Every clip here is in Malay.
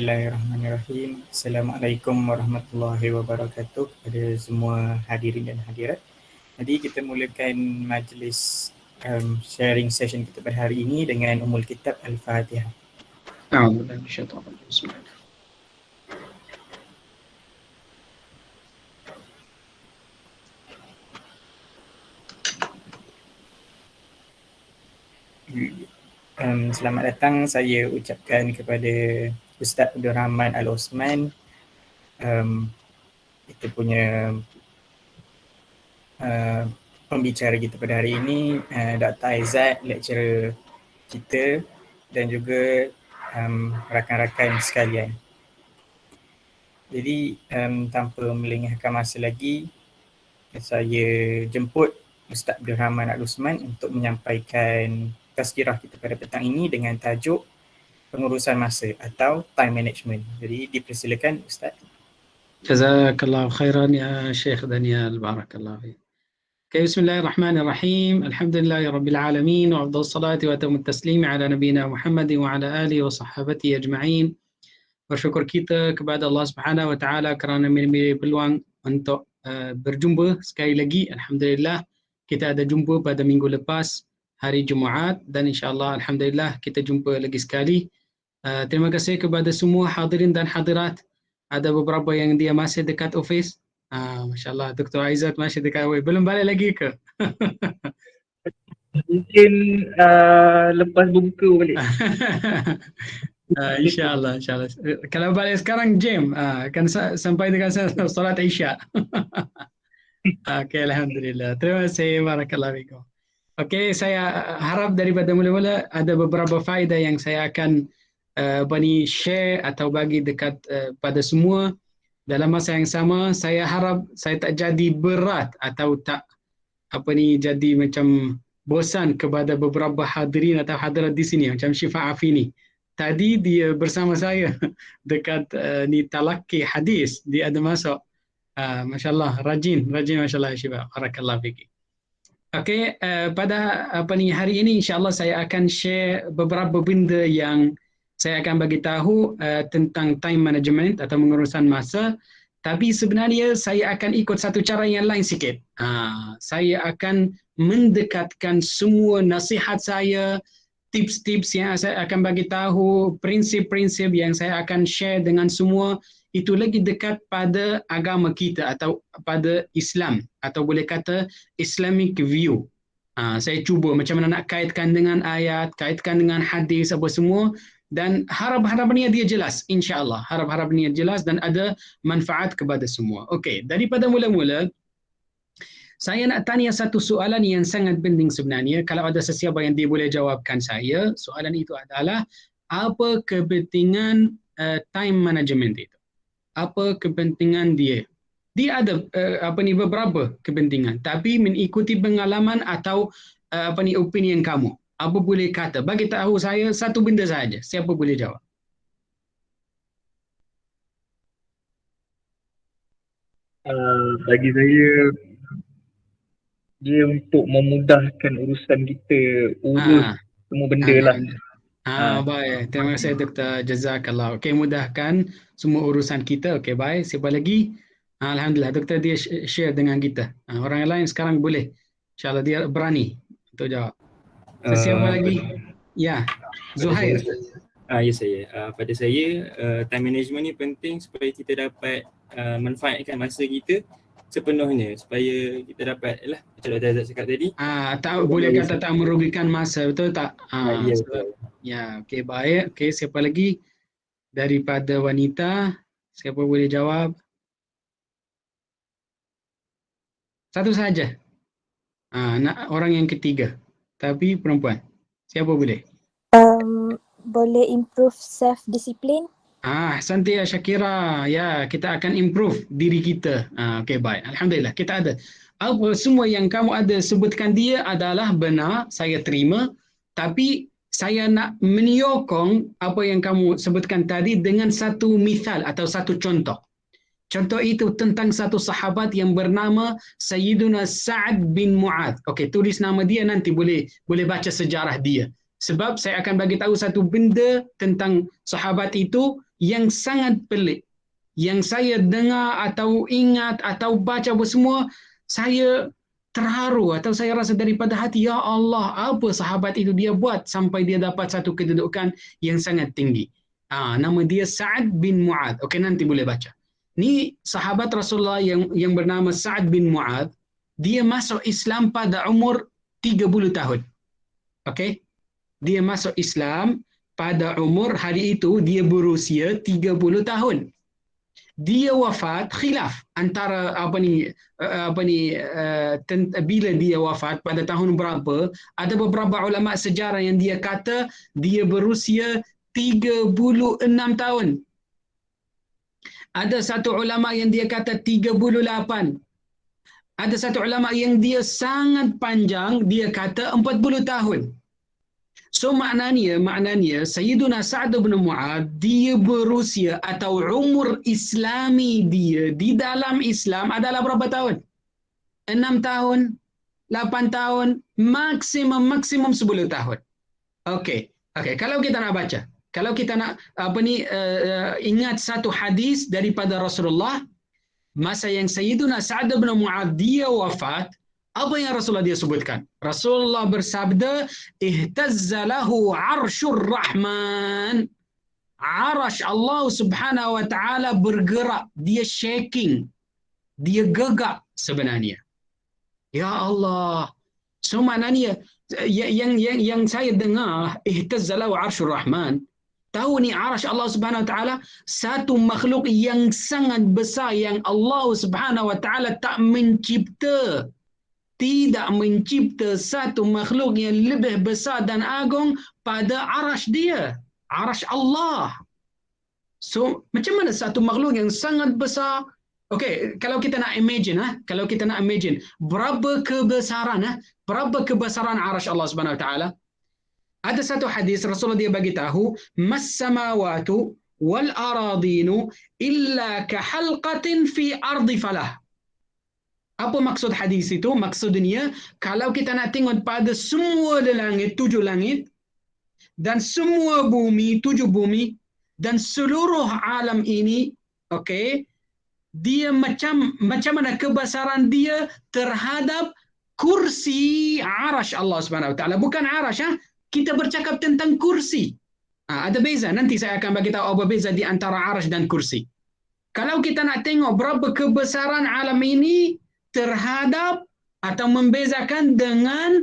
Bismillahirrahmanirrahim. Assalamualaikum warahmatullahi wabarakatuh kepada semua hadirin dan hadirat. Jadi kita mulakan majlis sharing session kita pada hari ini dengan Ummul Kitab Al-Fatihah. A'udzubillahi minasyaitonir rajim. Bismillah. Selamat datang saya ucapkan kepada Ustaz Abdul Rahman Al-Osman, kita punya pembicara kita pada hari ini, Dr. Aizat, lecturer kita, dan juga rakan-rakan sekalian. Jadi tanpa melengahkan masa lagi, saya jemput Ustaz Abdul Rahman Al-Osman untuk menyampaikan tazkirah kita pada petang ini dengan tajuk pengurusan masa atau time management. Jadi dipersilakan Ustaz. Jazakallahu khairan ya Syekh Daniel, barakallahu fiik. Okay, bismillahirrahmanirrahim. Alhamdulillahirabbil alamin wa afdhalus salati wa atamut taslimi ala nabiyyina Muhammadin wa ala alihi wa sahbihi ajma'in. Bersyukur kita kepada Allah Subhanahu wa taala kerana memberi peluang untuk berjumpa sekali lagi. Alhamdulillah kita ada jumpa pada minggu lepas hari Jumaat, dan insya-Allah alhamdulillah kita jumpa lagi sekali. Terima kasih kepada semua hadirin dan hadirat. Ada beberapa yang dia masih dekat office. Masya-Allah, Dr. Aizat masih dekat office. Belum balik lagi ke? Mungkin lepas buka balik. InsyaAllah. Kalau balik sekarang jam, akan sampai dengan solat Isya. Okay, alhamdulillah. Terima kasih, barakallahu fikum. Okey, saya harap daripada mula-mula ada beberapa faedah yang saya akan share atau bagi dekat pada semua. Dalam masa yang sama, saya harap saya tak jadi berat atau tak jadi macam bosan kepada beberapa hadirin atau hadirat di sini, macam Syifa Afini. Tadi dia bersama saya dekat ni talaqi hadis, dia ada masuk. Masya-Allah, rajin masya-Allah Syifa. Barakallahu fiik. Okey, pada hari ini insya-Allah saya akan share beberapa benda yang saya akan bagi tahu tentang time management atau pengurusan masa. Tapi sebenarnya saya akan ikut satu cara yang lain sikit. Saya akan mendekatkan semua nasihat saya, tips-tips yang saya akan bagi tahu, prinsip-prinsip yang saya akan share dengan semua, itu lagi dekat pada agama kita atau pada Islam, atau boleh kata Islamic view. Saya cuba macam mana nak kaitkan dengan ayat, kaitkan dengan hadis apa semua, dan harap-harapnya dia jelas, insya-Allah. Harap-harapnya jelas dan ada manfaat kepada semua. Okey, daripada mula-mula saya nak tanya satu soalan yang sangat penting sebenarnya. Kalau ada sesiapa yang dia boleh jawabkan saya, soalan itu adalah apa kepentingan time management itu? Apa kepentingan dia? Dia ada beberapa kepentingan, tapi mengikuti pengalaman atau opinion kamu. Apa boleh kata? Bagi tahu saya satu benda saja. Siapa boleh jawab? Bagi saya, dia untuk memudahkan urusan kita, urus semua benda lah. Baik. Terima kasih Dr. Jazakallah. Okey, mudahkan semua urusan kita. Okey, baik. Siapa lagi? Alhamdulillah, Doktor dia share dengan kita. Orang yang lain sekarang boleh. InsyaAllah dia berani untuk jawab. Siapa lagi? Ya, Zuhair. Ya saya. Pada saya, time management ni penting supaya kita dapat manfaatkan masa kita sepenuhnya, supaya kita dapat macam Dr. Azad cakap tadi. Tak boleh kata tak merugikan masa, betul tak? Ya, betul. Ya, okey, baik. Okey, siapa lagi daripada wanita? Siapa boleh jawab? Satu saja. Nak orang yang ketiga. Tapi perempuan. Siapa boleh? Boleh improve self-discipline. Santi Syakira. Ya, kita akan improve diri kita. Okey, baik. Alhamdulillah, kita ada. Apa semua yang kamu ada sebutkan dia adalah benar, saya terima. Tapi saya nak menyokong apa yang kamu sebutkan tadi dengan satu misal atau satu contoh. Contoh itu tentang satu sahabat yang bernama Sayyiduna Sa'ad bin Mu'adz. Okey, tulis nama dia, nanti boleh baca sejarah dia. Sebab saya akan bagi tahu satu benda tentang sahabat itu yang sangat pelik yang saya dengar atau ingat atau baca apa semua, saya terharu atau saya rasa daripada hati, ya Allah, apa sahabat itu dia buat sampai dia dapat satu kedudukan yang sangat tinggi. Nama dia Sa'ad bin Mu'adh. Okey, nanti boleh baca. Ni sahabat Rasulullah yang bernama Sa'ad bin Mu'adh. Dia masuk Islam pada umur 30 tahun. Okey? Dia masuk Islam pada umur hari itu dia berusia 30 tahun. Dia wafat khilaf antara bila dia wafat pada tahun berapa. Ada beberapa ulama sejarah yang dia kata dia berusia 36 tahun. Ada satu ulama yang dia kata 38. Ada satu ulama yang dia sangat panjang, dia kata 40 tahun. So maknanya Sayyiduna Sa'ad bin Mu'adh dia berusia atau umur Islami dia di dalam Islam adalah berapa tahun? 6 tahun, 8 tahun, maksimum 10 tahun. Okey, kalau kita nak baca, kalau kita nak ingat satu hadis daripada Rasulullah masa yang Sayyiduna Sa'ad bin Mu'adh dia wafat, apa yang Rasulullah dia sebutkan? Rasulullah bersabda, ihtazza lahu arsyur rahman. Arash Allah subhanahu wa ta'ala bergerak. Dia shaking. Dia gegak sebenarnya. Ya Allah. So maknanya, yang saya dengar, ihtazza lahu arsyur rahman. Tahu ni arash Allah subhanahu wa ta'ala, satu makhluk yang sangat besar yang Allah subhanahu wa ta'ala tak mencipta. Tidak mencipta satu makhluk yang lebih besar dan agung pada arash dia. Arash Allah. So, macam mana satu makhluk yang sangat besar? Okey, kalau kita nak imagine, berapa kebesaran arash Allah Subhanahu Wa Taala? Ada satu hadis Rasulullah dia bagi tahu, mas samawatu wal aradinu illa ka halqatin fi ardi falah. Apa maksud hadis itu? Maksudnya, kalau kita nak tengok pada semua langit, 7 langit, dan semua bumi, 7 bumi, dan seluruh alam ini, okey, dia macam mana kebesaran dia terhadap kursi arash Allah Subhanahu Wa Taala. Bukan arash, kita bercakap tentang kursi. Ada beza. Nanti saya akan bagi tahu apa beza di antara arash dan kursi. Kalau kita nak tengok berapa kebesaran alam ini terhadap atau membezakan dengan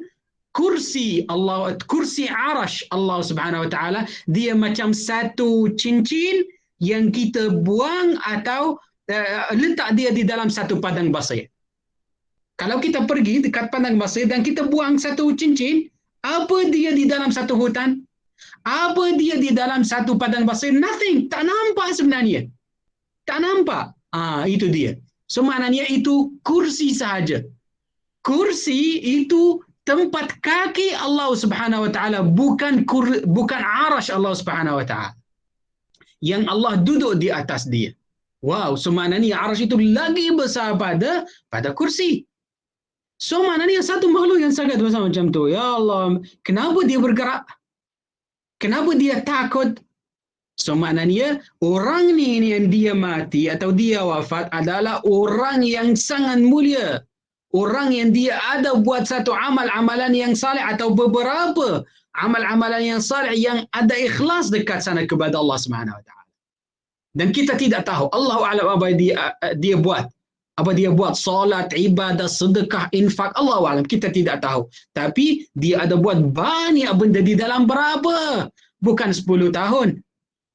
kursi Allah, kursi arash Allah Subhanahu Wa Taala, dia macam satu cincin yang kita buang atau letak dia di dalam satu padang pasir. Kalau kita pergi dekat padang pasir dan kita buang satu cincin, apa dia di dalam satu hutan? Apa dia di dalam satu padang pasir? Nothing. Tak nampak sebenarnya. Tak nampak. Itu dia. So maknanya itu kursi sahaja. Kursi itu tempat kaki Allah Subhanahu Wa Taala, bukan arash Allah Subhanahu Wa Taala. Yang Allah duduk di atas dia. Wow, so maknanya arash itu lagi besar pada kursi. So maknanya satu makhluk yang sangat besar macam tu. Ya Allah, kenapa dia bergerak? Kenapa dia takut? So maknanya orang ni yang dia mati atau dia wafat adalah orang yang sangat mulia. Orang yang dia ada buat satu amalan yang saleh atau beberapa amalan yang saleh yang ada ikhlas dekat sana kepada Allah Subhanahu Wa Taala. Dan kita tidak tahu Allahu a'lam apa dia buat. Apa dia buat, solat, ibadah, sedekah, infak, Allahu a'lam, kita tidak tahu. Tapi dia ada buat banyak benda di dalam berapa? Bukan 10 tahun.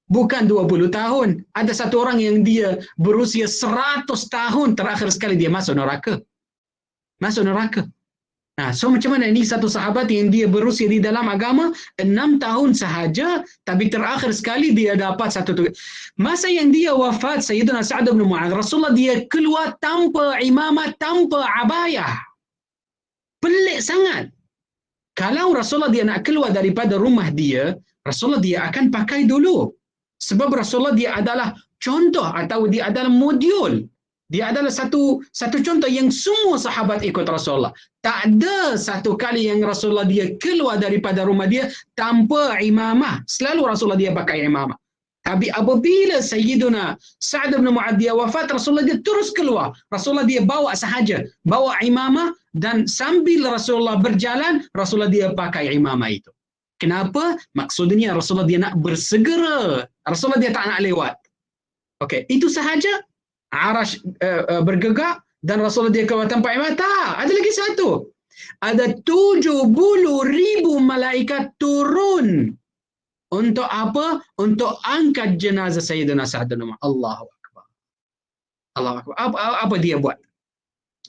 Bukan 20 tahun. Ada satu orang yang dia berusia 100 tahun, terakhir sekali dia masuk neraka. Masuk neraka. So macam mana ini satu sahabat yang dia berusia di dalam agama 6 tahun sahaja, tapi terakhir sekali dia dapat satu tugas. Masa yang dia wafat, Sayyidina Sa'ad bin Mu'adh, Rasulullah dia keluar tanpa imamah, tanpa abayah. Pelik sangat. Kalau Rasulullah dia nak keluar daripada rumah dia, Rasulullah dia akan pakai dulu. Sebab Rasulullah dia adalah contoh atau dia adalah modul. Dia adalah satu contoh yang semua sahabat ikut Rasulullah. Tak ada satu kali yang Rasulullah dia keluar daripada rumah dia tanpa imamah. Selalu Rasulullah dia pakai imamah. Tapi apabila Sayyiduna Sa'ad bin Mu'adz dia wafat, Rasulullah dia terus keluar. Rasulullah dia bawa sahaja, bawa imamah, dan sambil Rasulullah berjalan, Rasulullah dia pakai imamah itu. Kenapa? Maksudnya Rasulullah dia nak bersegera. Rasulullah dia tak nak lewat. Okey, itu sahaja. Arash bergerak dan Rasulullah dia keluar tempat imamah. Tak, ada lagi satu. Ada 70,000 malaikat turun. Untuk apa? Untuk angkat jenazah Sayyidina Sa'ad bin Mu'adz. Allahu Akbar. Allahu Akbar. Apa dia buat?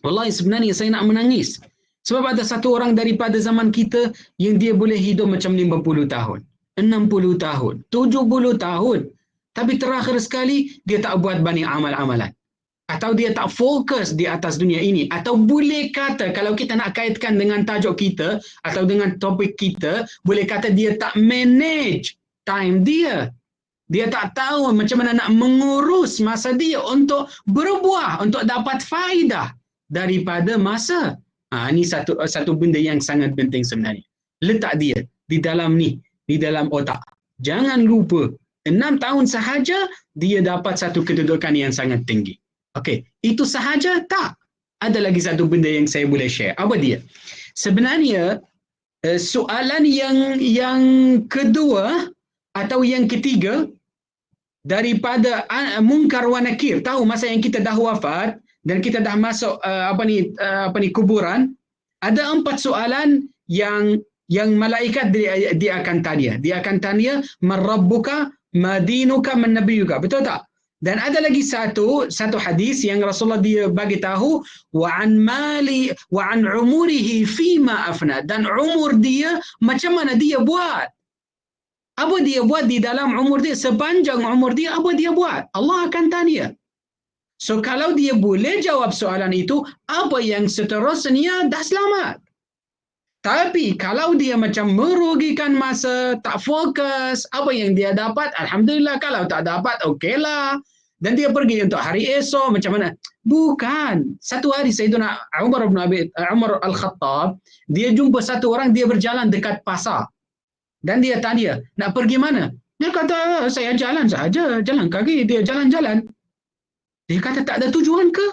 Wallahi sebenarnya saya nak menangis. Sebab ada satu orang daripada zaman kita yang dia boleh hidup macam 50 tahun, 60 tahun, 70 tahun. Tapi terakhir sekali dia tak buat banyak amal-amalan. Atau dia tak fokus di atas dunia ini. Atau boleh kata, kalau kita nak kaitkan dengan tajuk kita atau dengan topik kita, boleh kata dia tak manage time dia. Dia tak tahu macam mana nak mengurus masa dia untuk berbuah, untuk dapat faedah daripada masa. Ini satu benda yang sangat penting sebenarnya. Letak dia di dalam ni, di dalam otak. Jangan lupa, 6 tahun sahaja dia dapat satu kedudukan yang sangat tinggi. Okey, itu sahaja tak? Ada lagi satu benda yang saya boleh share. Apa dia? Sebenarnya soalan yang kedua atau yang ketiga daripada Munkar wa Nakir. Tahu masa yang kita dah wafat dan kita dah masuk kuburan, ada 4 soalan yang malaikat dia akan tanya. Dia akan tanya, "Man rabbuka, ma dinuka, man nabiyuka." Betul tak? Dan ada lagi satu hadis yang Rasulullah dia bagi tahu, wa an umurihi fima afna, dan umur dia macam mana dia buat. Apa dia buat di dalam umur dia, sepanjang umur dia apa dia buat? Allah akan tanya. So kalau dia boleh jawab soalan itu, apa yang seterusnya dah selamat. Tapi kalau dia macam merugikan masa, tak fokus, apa yang dia dapat, alhamdulillah. Kalau tak dapat, okeylah. Dan dia pergi untuk hari esok, macam mana? Bukan. Satu hari Sayyidina Umar Al-Khattab, dia jumpa satu orang, dia berjalan dekat pasar. Dan dia tanya, nak pergi mana? Dia kata, saya jalan saja, jalan kaki. Dia jalan-jalan. Dia kata, tak ada tujuan ke?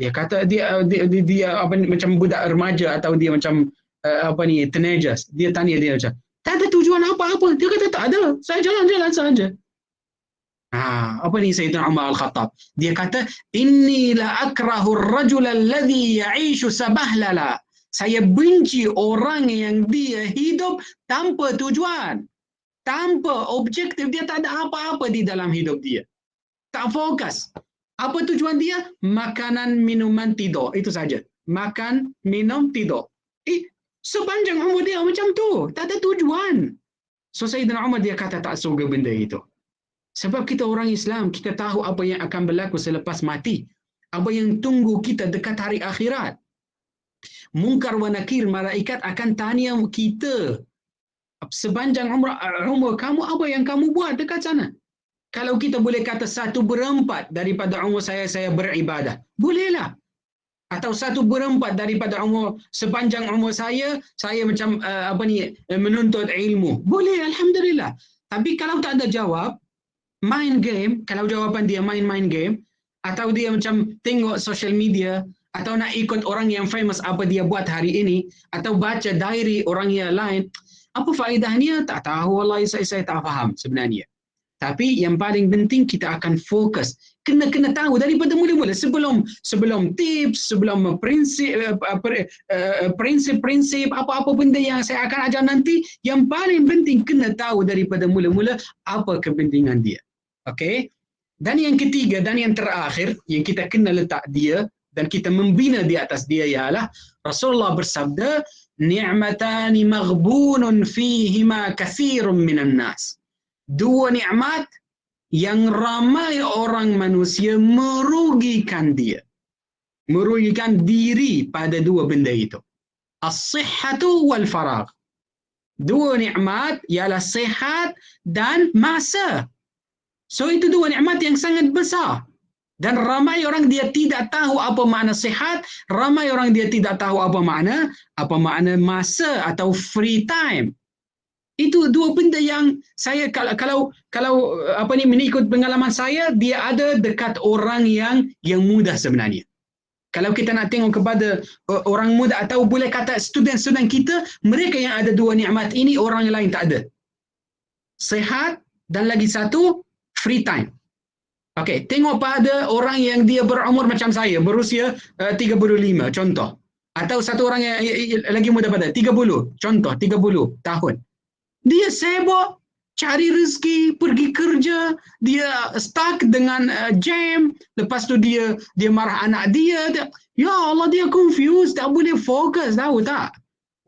Dia kata, dia macam budak remaja atau dia macam teenagers. Dia tanya dia macam, tak ada tujuan apa-apa. Dia kata, tak ada. Saya jalan-jalan saja. Apa ni Sayyidina Umar Al-Khattab? Dia kata, inni la akrahu ar-rajul alladhi ya'ishu sabahlala. Saya benci orang yang dia hidup tanpa tujuan, tanpa objektif. Dia tak ada apa-apa di dalam hidup dia. Tak fokus. Apa tujuan dia? Makanan, minuman, tidur. Itu saja. Makan, minum, tidur. Sepanjang umur dia macam tu. Tak ada tujuan. So Sayyidina Umar dia kata tak suka benda itu. Sebab kita orang Islam, kita tahu apa yang akan berlaku selepas mati. Apa yang tunggu kita dekat hari akhirat. Munkar wa Nakir, malaikat akan tanya kita, sepanjang umur kamu, apa yang kamu buat dekat sana? Kalau kita boleh kata 1/4 daripada umur saya beribadah, bolehlah. Atau 1/4 daripada umur, sepanjang umur saya macam menuntut ilmu. Boleh, alhamdulillah. Tapi kalau tak ada jawab, main game, kalau jawapan dia main game, atau dia macam tengok social media, atau nak ikut orang yang famous apa dia buat hari ini, atau baca diary orang yang lain, apa faedahnya? Tak tahu, wallahi saya tak faham sebenarnya. Tapi yang paling penting kita akan fokus. Kena tahu daripada mula-mula, sebelum tips, sebelum prinsip apa-apa benda yang saya akan ajar nanti, yang paling penting kena tahu daripada mula-mula apa kepentingan dia. Okey? Dan yang ketiga dan yang terakhir yang kita kena letak dia dan kita membina di atas dia ialah Rasulullah bersabda, ni'matani maghbunun fihima katsirun minan nas. 2 nikmat yang ramai orang manusia merugikan dia. Merugikan diri pada 2 benda itu. As-sihhatu wal faragh. 2 nikmat ialah sihat dan masa. So itu 2 nikmat yang sangat besar. Dan ramai orang dia tidak tahu apa makna sihat, ramai orang dia tidak tahu apa makna masa atau free time. Itu dua benda yang saya kalau apa ni mengikut pengalaman saya, dia ada dekat orang yang muda sebenarnya. Kalau kita nak tengok kepada orang muda atau boleh kata student-student kita, mereka yang ada dua nikmat ini, orang yang lain tak ada. Sehat dan lagi satu free time. Okey, tengok pada orang yang dia berumur macam saya, berusia 35 contoh. Atau satu orang yang lagi muda pada 30, contoh 30 tahun. Dia sibuk cari rezeki, pergi kerja, dia stuck dengan jam, lepas tu dia marah anak dia. Ya Allah, dia confused, tak boleh fokus, tahu tak?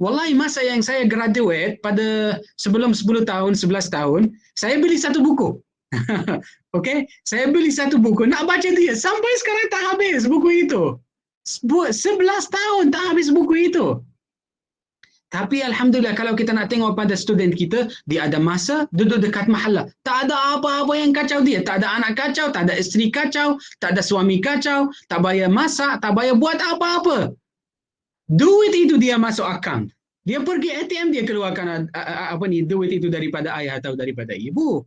Wallahi masa yang saya graduate pada sebelum 10 tahun, 11 tahun, saya beli satu buku. Okey, saya beli satu buku, nak baca dia. Sampai sekarang tak habis buku itu. 11 tahun tak habis buku itu. Tapi Alhamdulillah kalau kita nak tengok pada student kita, dia ada masa duduk dekat mahalla. Tak ada apa-apa yang kacau dia. Tak ada anak kacau, tak ada isteri kacau, tak ada suami kacau, tak bayar masak, tak bayar buat apa-apa. Duit itu dia masuk akaun. Dia pergi ATM, dia keluarkan duit itu daripada ayah atau daripada ibu.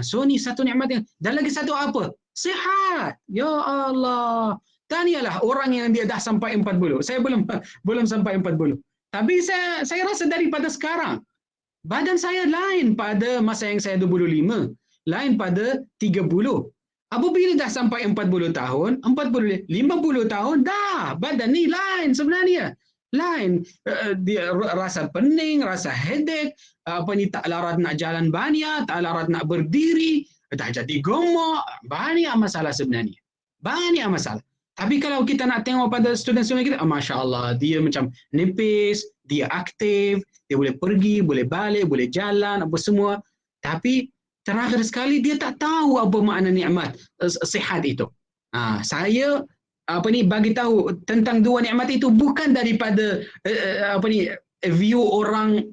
So ni satu nikmat yang, dan lagi satu apa? Sihat. Ya Allah. Tahniahlah orang yang dia dah sampai 40. Saya belum sampai 40. Tapi saya rasa daripada sekarang, badan saya lain pada masa yang saya 25, lain pada 30. Apabila dah sampai 40 tahun, 40, 50 tahun, dah badan ni lain sebenarnya. Lain. Dia rasa pening, rasa headache, tak larat nak jalan banyak, tak larat nak berdiri, dah jadi gemuk, banyak masalah sebenarnya. Banyak masalah. Tapi kalau kita nak tengok pada student-student kita, Masya Allah, dia macam nipis, dia aktif, dia boleh pergi, boleh balik, boleh jalan, apa semua. Tapi terakhir sekali dia tak tahu apa makna nikmat sihat itu. Saya bagi tahu tentang dua nikmat itu bukan daripada view orang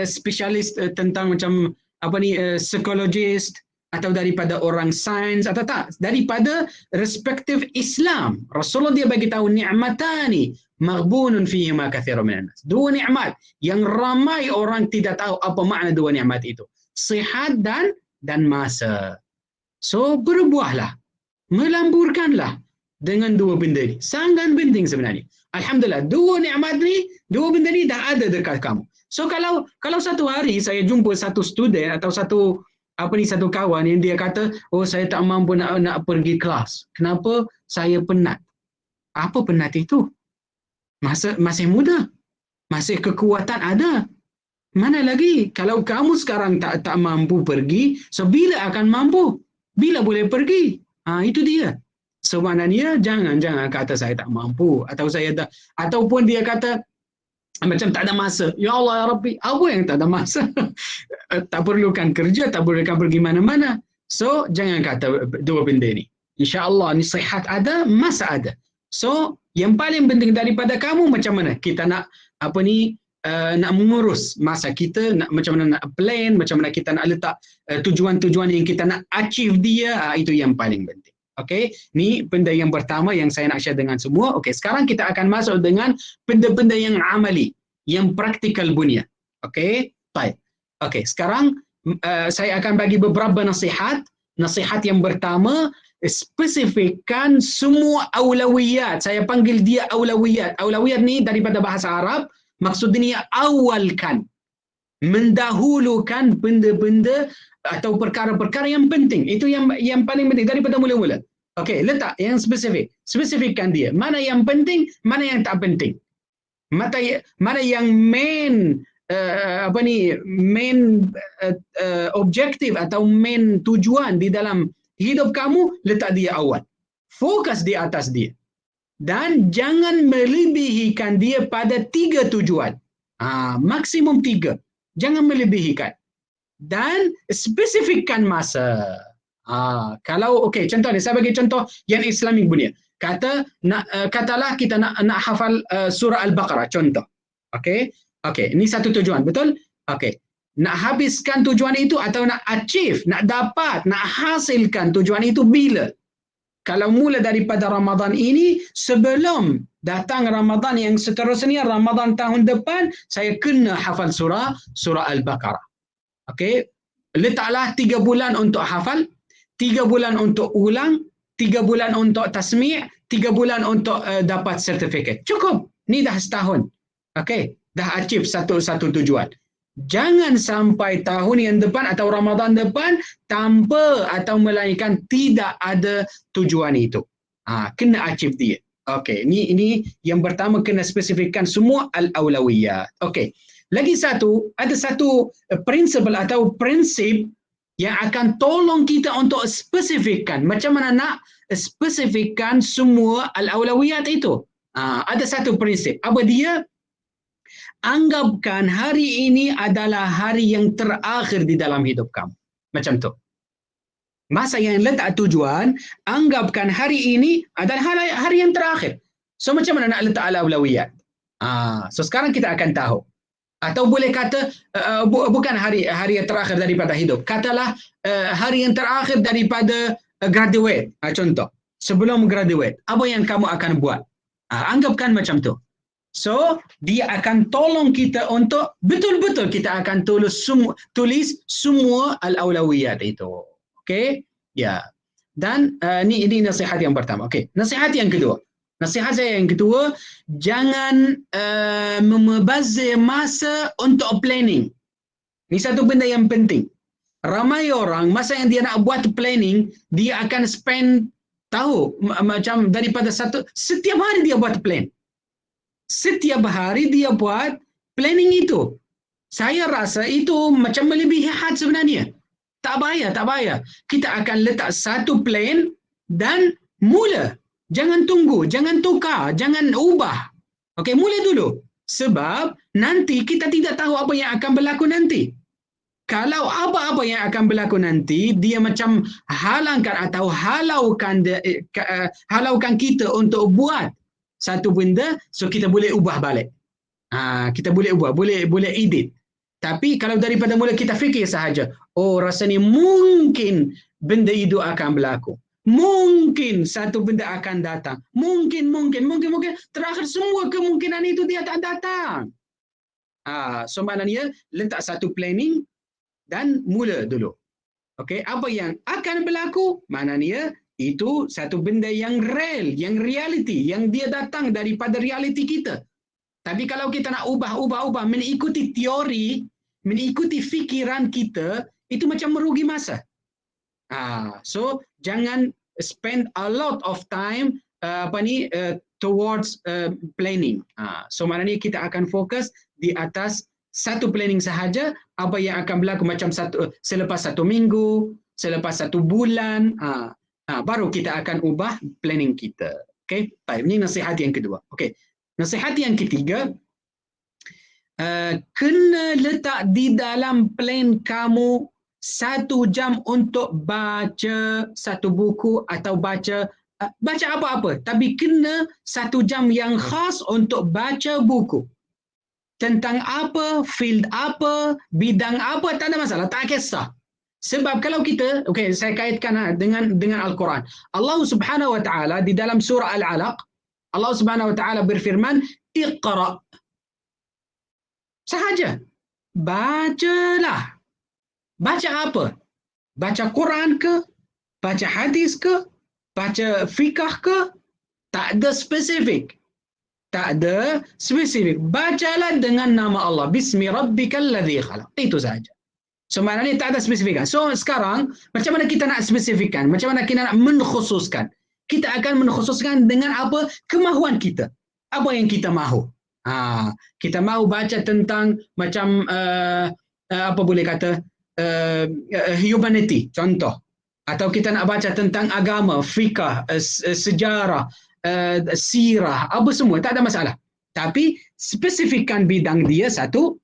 spesialis tentang macam psikologis, atau daripada orang sains atau tak, daripada respektif Islam. Rasulullah dia bagi tahu ni'matani maghbunun fihima katsirun minan nas. Dua nikmat yang ramai orang tidak tahu apa makna dua nikmat itu. Sihat dan masa. So berbuahlah, melamburkanlah dengan dua benda ni. Sangat penting sebenarnya. Alhamdulillah, dua nikmat ni, dua benda ni dah ada dekat kamu. So kalau satu hari saya jumpa satu student atau satu kawan yang dia kata, saya tak mampu nak pergi kelas. Kenapa? Saya penat. Apa penat itu? Masih muda. Masih kekuatan ada. Mana lagi? Kalau kamu sekarang tak mampu pergi, so bila akan mampu? Bila boleh pergi? Itu dia. So maknanya jangan kata saya tak mampu, ataupun dia kata macam tak ada masa. Ya Allah, ya Rabbi, apa yang tak ada masa? Tak perlukan kerja, tak perlukan pergi mana-mana. So, jangan kata dua benda ni. InsyaAllah, ni sihat ada, masa ada. So, yang paling penting daripada kamu, macam mana kita nak nak mengurus masa kita, macam mana nak plan, macam mana kita nak letak tujuan-tujuan yang kita nak achieve dia, itu yang paling penting. Okey, ni benda yang pertama yang saya nak share dengan semua. Okey, sekarang kita akan masuk dengan benda-benda yang amali, yang praktikal bunia. Okey, baik. Okey, sekarang saya akan bagi beberapa nasihat. Nasihat yang pertama, spesifikkan semua aulawiyat. Saya panggil dia aulawiyat. Aulawiyat ni daripada bahasa Arab, maksudnya awalkan, mendahulukan benda-benda atau perkara-perkara yang penting. Itu yang paling penting daripada mula-mula. Okey, letak yang spesifik. Spesifikkan dia. Mana yang penting, mana yang tak penting. Mana yang main objektif atau main tujuan di dalam hidup kamu, letak dia awal. Fokus di atas dia. Dan jangan melebihikan dia pada 3 tujuan. Maksimum 3. Jangan melebihikan. Dan spesifikkan masa. Kalau contoh ni, saya bagi contoh yang Islamik punya. Katalah kita nak hafal surah Al-Baqarah, contoh. Okey, ini satu tujuan, betul? Okey. Nak habiskan tujuan itu atau nak achieve, nak dapat, nak hasilkan tujuan itu bila? Kalau mula daripada Ramadan ini, sebelum Datang Ramadan yang seterusnya, Ramadan tahun depan, saya kena hafal surah Al-Baqarah. Okey, letaklah 3 bulan untuk hafal, 3 bulan untuk ulang, 3 bulan untuk tasmi', 3 bulan untuk dapat sertifikat. Cukup. Ni dah setahun. Okey, dah achieve satu tujuan. Jangan sampai tahun yang depan atau Ramadan depan tanpa atau melainkan tidak ada tujuan itu. Kena achieve dia. Okey, ini yang pertama, kena spesifikkan semua al-aulawiyat. Okey. Lagi satu, ada satu prinsip atau prinsip yang akan tolong kita untuk spesifikkan macam mana nak spesifikkan semua al-aulawiyat itu. Ada satu prinsip. Apa dia? Anggapkan hari ini adalah hari yang terakhir di dalam hidup kamu. Macam tu. Masa yang letak tujuan, anggapkan hari ini adalah hari yang terakhir. So macam mana nak letak al-aulawiyat? So sekarang kita akan tahu. Atau boleh kata bukan hari yang terakhir daripada hidup. Katalah hari yang terakhir daripada graduate. Contoh, sebelum graduate, apa yang kamu akan buat? Anggapkan macam tu. So, dia akan tolong kita untuk betul-betul kita akan tulis semua al-aulawiyat itu. Okey? Ya. Dan ini nasihat yang pertama. Okey. Nasihat yang kedua. Nasihat saya yang kedua, jangan membazir masa untuk planning. Ini satu benda yang penting. Ramai orang, masa yang dia nak buat planning, dia akan spend, macam daripada setiap hari dia buat plan. Setiap hari dia buat planning itu. Saya rasa itu macam melebihi had sebenarnya. Tak payah. Kita akan letak satu plan dan mula. Jangan tunggu, jangan tukar, jangan ubah. Okey, mula dulu. Sebab nanti kita tidak tahu apa yang akan berlaku nanti. Kalau apa-apa yang akan berlaku nanti, dia macam halangkan atau halaukan kita untuk buat satu benda, so kita boleh ubah balik. Kita boleh ubah, boleh edit. Tapi kalau daripada mula kita fikir sahaja, rasanya mungkin benda itu akan berlaku. Mungkin satu benda akan datang. Mungkin. Terakhir semua kemungkinan itu dia tak datang. So maknanya letak satu planning dan mula dulu. Okey, apa yang akan berlaku? Maknanya itu satu benda yang real, yang reality, yang dia datang daripada reality kita. Tapi kalau kita nak ubah, mengikuti teori, mengikuti fikiran kita, itu macam merugi masa. So jangan spend a lot of time towards planning. So maknanya kita akan fokus di atas satu planning sahaja, apa yang akan berlaku macam selepas 1 minggu, selepas 1 bulan, baru kita akan ubah planning kita. Okey, baik, ini nasihat yang kedua. Okey. Nasihat yang ketiga, kena letak di dalam plan kamu 1 jam untuk baca satu buku atau baca apa-apa. Tapi kena 1 jam yang khas untuk baca buku. Tentang apa, field apa, bidang apa, tak ada masalah, tak kisah. Sebab kalau kita, saya kaitkan dengan Al-Quran. Allah Subhanahu wa taala di dalam surah Al-Alaq, Allah Subhanahu wa taala berfirman, "Iqra." Sahaja. Bacalah. Baca apa? Baca Quran ke? Baca hadis ke? Baca fikah ke? Tak ada spesifik. Bacalah dengan nama Allah. Bismi rabbikal ladzi khalaq. Itu saja. So maknanya tak ada spesifikan. So sekarang, macam mana kita nak spesifikan? Macam mana kita nak menkhususkan? Kita akan menkhususkan dengan apa? Kemahuan kita. Apa yang kita mahu. Kita mahu baca tentang macam apa boleh kata humanity, contoh. Atau kita nak baca tentang agama, fikah, sejarah, sirah, apa semua, tak ada masalah. Tapi spesifikkan bidang dia satu,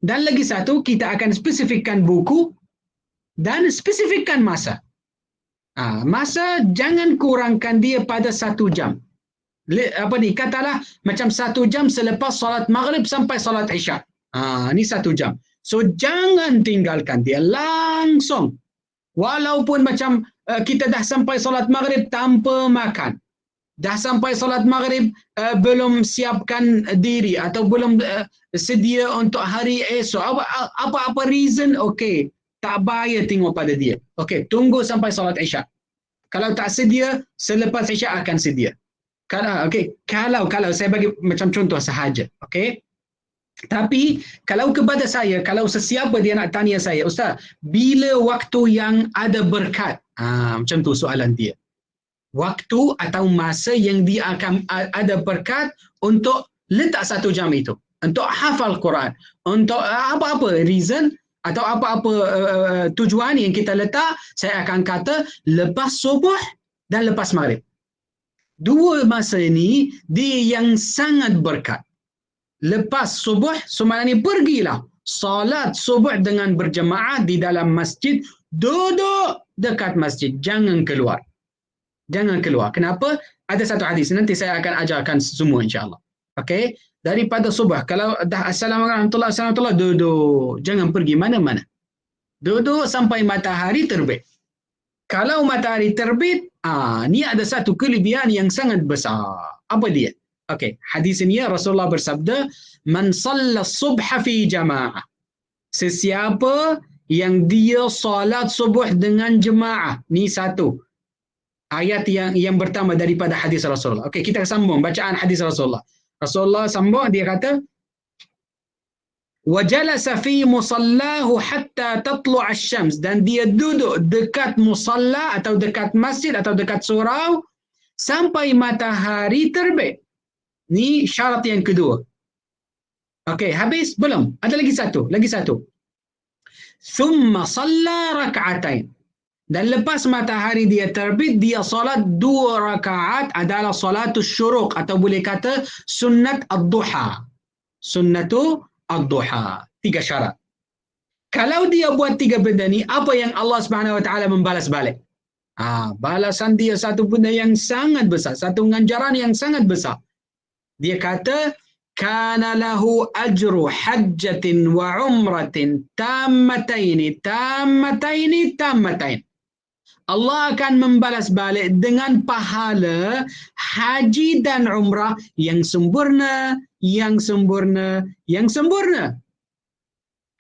dan lagi satu kita akan spesifikkan buku dan spesifikkan masa. Masa jangan kurangkan dia pada 1 jam. Katalah macam 1 jam selepas solat maghrib sampai solat isyak. Ni 1 jam. So jangan tinggalkan dia langsung. Walaupun macam kita dah sampai solat maghrib tanpa makan. dah sampai solat maghrib belum siapkan diri atau belum sedia untuk hari esok, apa reason, okey, tak payah tengok pada dia. Okey, tunggu sampai solat isyak. Kalau tak sedia, selepas isyak akan sedia. Kalau saya bagi macam contoh sahaja, okey. Tapi kalau kepada saya, kalau sesiapa dia nak tanya saya, Ustaz, bila waktu yang ada berkat? Macam tu soalan dia. Waktu atau masa yang dia akan ada berkat untuk letak 1 jam itu, untuk hafal Quran, untuk apa-apa reason atau apa-apa tujuan yang kita letak, saya akan kata lepas subuh dan lepas maghrib. 2 masa ini dia yang sangat berkat. Lepas subuh, sebenarnya pergilah salat subuh dengan berjemaah di dalam masjid, duduk dekat masjid, jangan keluar. Jangan keluar. Kenapa? Ada satu hadis, nanti saya akan ajarkan semua insya-Allah. Okey, daripada subuh kalau dah assalamualaikum warahmatullahi wabarakatuh, duduk, jangan pergi mana-mana. Duduk sampai matahari terbit. Kalau matahari terbit, ni ada satu kelebihan yang sangat besar. Apa dia? Okey, hadis ini Rasulullah bersabda, "Man shalla subha fi jamaah." Sesiapa yang dia solat subuh dengan jemaah. Ni satu ayat yang pertama daripada hadis Rasulullah. Okey, kita sambung bacaan hadis Rasulullah. Rasulullah sambung, dia kata, "Wa jalasa fi musallahu hatta tatlu' asy-syams." Dan dia duduk dekat musalla atau dekat masjid atau dekat surau sampai matahari terbit. Ni syarat yang kedua. Okey, habis belum? Ada lagi satu. Thumma shalla rak'atain. Dan lepas matahari dia terbit, dia solat 2 rakaat adalah salatul syuruq atau boleh kata sunnat ad-duha. Sunnatu ad-duha. 3 syarat. Kalau dia buat 3 benda ni, apa yang Allah Subhanahu Wa Taala membalas balik? Balasan dia satu benda yang sangat besar, satu ganjaran yang sangat besar. Dia kata, kana lahu ajru hajjatin wa umratin tammataini. Allah akan membalas balik dengan pahala haji dan umrah yang sempurna.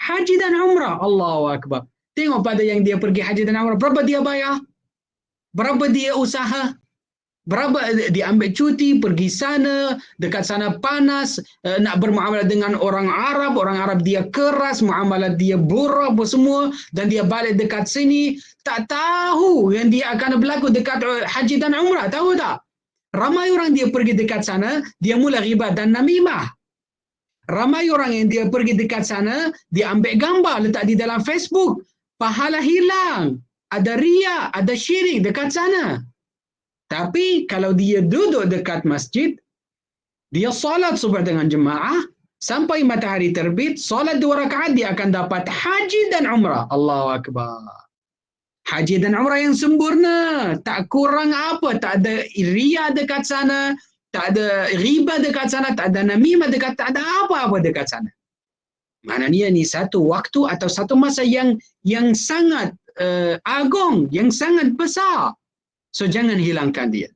Haji dan umrah, Allahu Akbar. Tengok pada yang dia pergi haji dan umrah, berapa dia bayar? Berapa dia usaha? Berapa dia ambil cuti, pergi sana, dekat sana panas, nak bermuamalah dengan orang Arab dia keras, muamalah dia buruk apa semua, dan dia balik dekat sini, tak tahu yang dia akan berlaku dekat haji dan umrah, tahu tak? Ramai orang dia pergi dekat sana, dia mula riba dan namimah. Ramai orang yang dia pergi dekat sana, dia ambil gambar, letak di dalam Facebook, pahala hilang, ada riya, ada syirik dekat sana. Tapi kalau dia duduk dekat masjid, dia solat subuh dengan jemaah, sampai matahari terbit, solat 2 rakaat, dia akan dapat haji dan umrah. Allahu Akbar. Haji dan umrah yang sempurna. Tak kurang apa. Tak ada riya dekat sana, tak ada riba dekat sana, tak ada namimah dekat, tak ada apa-apa dekat sana. Maknanya ni satu waktu atau satu masa yang sangat agung, yang sangat besar. So jangan hilangkan dia.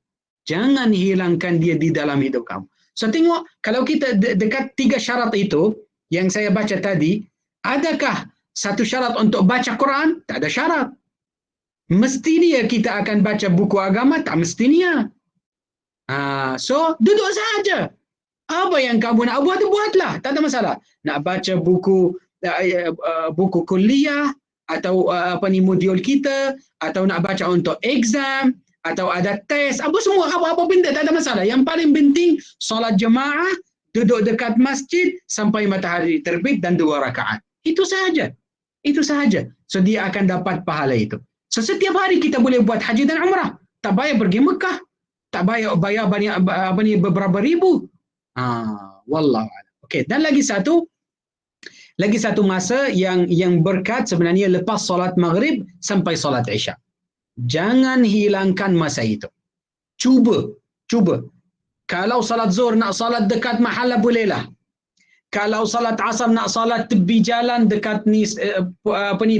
Jangan hilangkan dia di dalam hidup kamu. So tengok, kalau kita dekat 3 syarat itu yang saya baca tadi, adakah satu syarat untuk baca Quran? Tak ada syarat. Mestinya kita akan baca buku agama? Tak mestinya. So duduk saja. Apa yang kamu nak buat, buatlah. Tak ada masalah. Nak baca buku kuliah atau modul kita, atau nak baca untuk exam, atau ada tes, apa benda, tak ada masalah. Yang paling penting solat jemaah, duduk dekat masjid sampai matahari terbit dan 2 rakaat. Itu sahaja. So dia akan dapat pahala itu. So setiap hari kita boleh buat haji dan umrah. Tak payah pergi Mekah. Tak payah bayar banyak beberapa ribu. Wallahu a'lam. Okey, dan lagi satu masa yang berkat sebenarnya lepas solat maghrib sampai solat isyak. Jangan hilangkan masa itu. Cuba. Kalau salat zuhur nak salat dekat mahallah bolehlah. Kalau salat asar nak salat tepi jalan dekat ni